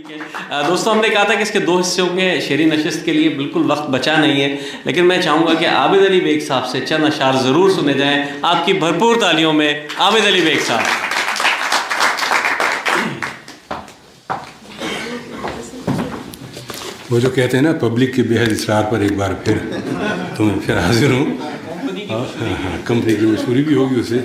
دوستوں ہم نے کہا تھا کہ اس کے 2 حصے ہوں گے. شعری نشست کے لیے بالکل وقت بچا نہیں ہے، لیکن میں چاہوں گا کہ عابد علی بیگ صاحب سے چند اشعار ضرور سنے جائیں. آپ کی بھرپور تالیوں میں عابد علی بیگ صاحب. وہ جو کہتے ہیں نا پبلک کے بے حد اصرار پر ایک بار پھر تو میں پھر حاضر ہوں. کمپنی کی مشہوری بھی ہوگی اسے.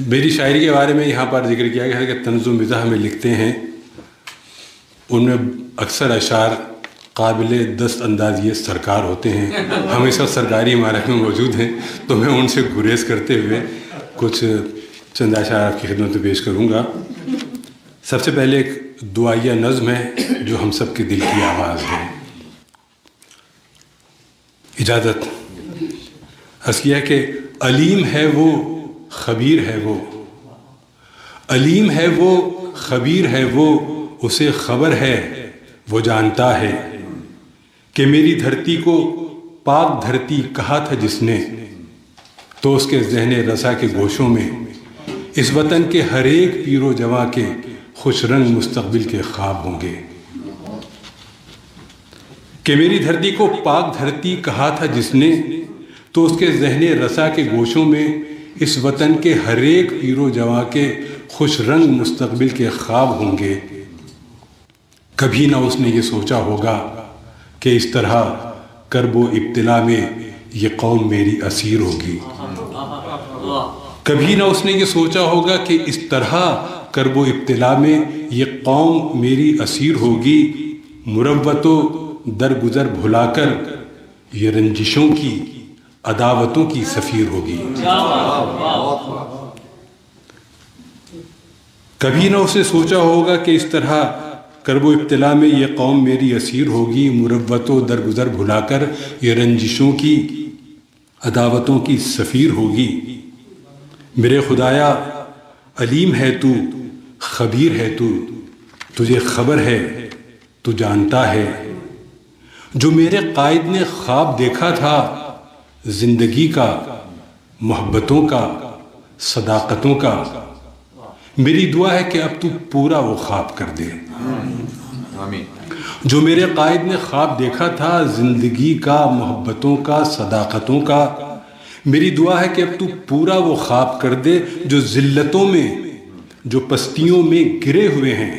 میری شاعری کے بارے میں یہاں پر ذکر کیا گیا ہے کہ طنز و مزاح میں لکھتے ہیں. ان میں اکثر اشعار قابل دست اندازی سرکار ہوتے ہیں. ہمیشہ سرکاری عمارت میں موجود ہیں، تو میں ان سے گریز کرتے ہوئے کچھ چند اشعار آپ کی خدمت میں پیش کروں گا. سب سے پہلے ایک دعائیہ نظم ہے جو ہم سب کے دل کی آواز ہے. اجازت. عرض کیا کہ علیم ہے وہ خبیر ہے وہ، علیم ہے وہ خبیر ہے وہ، اسے خبر ہے وہ جانتا ہے کہ میری دھرتی کو پاک دھرتی کہا تھا جس نے، تو اس کے ذہن رسا کے گوشوں میں اس وطن کے ہر ایک پیر و جواں کے خوش رنگ مستقبل کے خواب ہوں گے. کہ میری دھرتی کو پاک دھرتی کہا تھا جس نے، تو اس کے ذہن رسا کے گوشوں میں اس وطن کے ہر ایک پیر و جواں کے خوش رنگ مستقبل کے خواب ہوں گے. کبھی نہ اس نے یہ سوچا ہوگا کہ اس طرح کرب و ابتلا میں یہ قوم میری اسیر ہوگی. کبھی نہ اس نے یہ سوچا ہوگا کہ اس طرح کرب و ابتلا میں یہ قوم میری اسیر ہوگی. مروت و درگزر بھلا کر یہ رنجشوں کی عداوتوں کی سفیر ہوگی. کبھی نہ اس نے سوچا ہوگا کہ اس طرح کرب و ابتلا میں یہ قوم میری اسیر ہوگی. مروت و درگزر بھلا کر یہ رنجشوں کی عداوتوں کی سفیر ہوگی. میرے خدایا علیم ہے تو، خبیر ہے تو، تجھے خبر ہے تو جانتا ہے. جو میرے قائد نے خواب دیکھا تھا زندگی کا، محبتوں کا، صداقتوں کا، میری دعا ہے کہ اب تو پورا وہ خواب کر دے. جو میرے قائد نے خواب دیکھا تھا زندگی کا، محبتوں کا، صداقتوں کا، میری دعا ہے کہ اب تو پورا وہ خواب کر دے. جو ذلتوں میں، جو پستیوں میں گرے ہوئے ہیں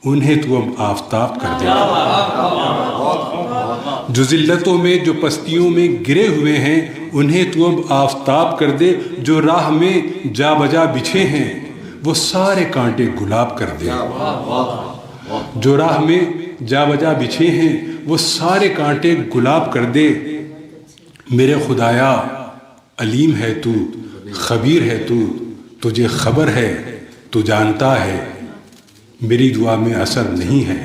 انہیں تو اب آفتاب کر دے. جو ذلتوں میں، جو پستیوں میں گرے ہوئے ہیں انہیں تو اب آفتاب کر دے. جو راہ میں جا بجا بچھے ہیں وہ سارے کانٹے گلاب کر دے. جو راہ میں جا بجا بچھے ہیں وہ سارے کانٹے گلاب کر دے. میرے خدایا علیم ہے تو، خبیر ہے تو، تجھے خبر ہے تو جانتا ہے. میری دعا میں اثر نہیں ہے،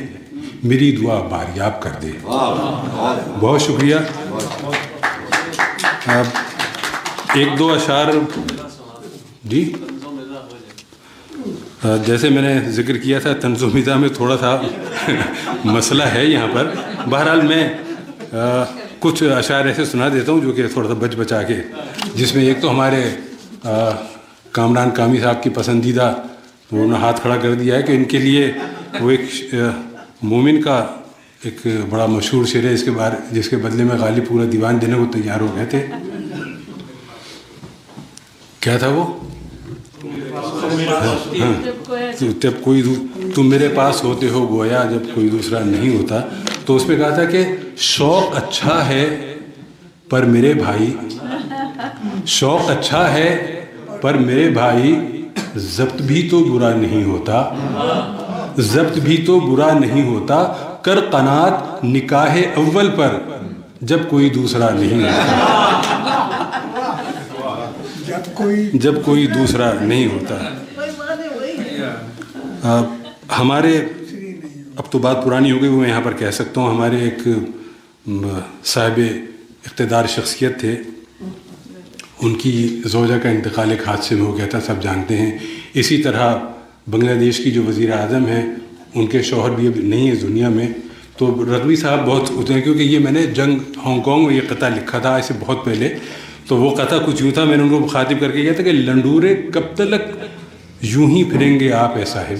میری دعا باریاب کر دے. بہت شکریہ. ایک دو اشعار. جی جیسے میں نے ذکر کیا تھا طنز و مزاح میں تھوڑا سا مسئلہ ہے یہاں پر. بہرحال میں کچھ اشعار ایسے سنا دیتا ہوں جو کہ تھوڑا سا بچا کے، جس میں ایک تو ہمارے کامران کامی صاحب کی پسندیدہ، انہوں نے ہاتھ کھڑا کر دیا ہے کہ ان کے لیے وہ ایک مومن کا ایک بڑا مشہور شعر ہے جس کے بدلے میں غالب پورا دیوان دینے کو تیار ہو گئے تھے. کیا تھا وہ؟ جب کوئی تم میرے پاس ہوتے ہو گویا جب کوئی دوسرا نہیں ہوتا. تو اس میں کہا تھا کہ شوق اچھا ہے پر میرے بھائی، شوق اچھا ہے پر میرے بھائی، ضبط بھی تو برا نہیں ہوتا، ضبط بھی تو برا نہیں ہوتا. کر قناعت نکاح اول پر جب کوئی دوسرا نہیں ہوتا، جب کوئی دوسرا نہیں ہوتا. ہمارے اب تو بات پرانی ہو گئی، وہ میں یہاں پر کہہ سکتا ہوں. ہمارے ایک صاحب اقتدار شخصیت تھے، ان کی زوجہ کا انتقال ایک حادثے میں ہو گیا تھا، سب جانتے ہیں. اسی طرح بنگلہ دیش کی جو وزیر اعظم ہیں ان کے شوہر بھی اب نہیں ہے دنیا میں. تو رضوی صاحب بہت ہوتے ہیں، کیونکہ یہ میں نے جنگ ہانگ کانگ میں یہ قطعہ لکھا تھا اسے بہت پہلے. تو وہ قطعہ کچھ یوں تھا، میں نے ان کو مخاطب کر کے کہا تھا کہ لنڈورے کب تلک یوں ہی پھریں گے آپ اے صاحب،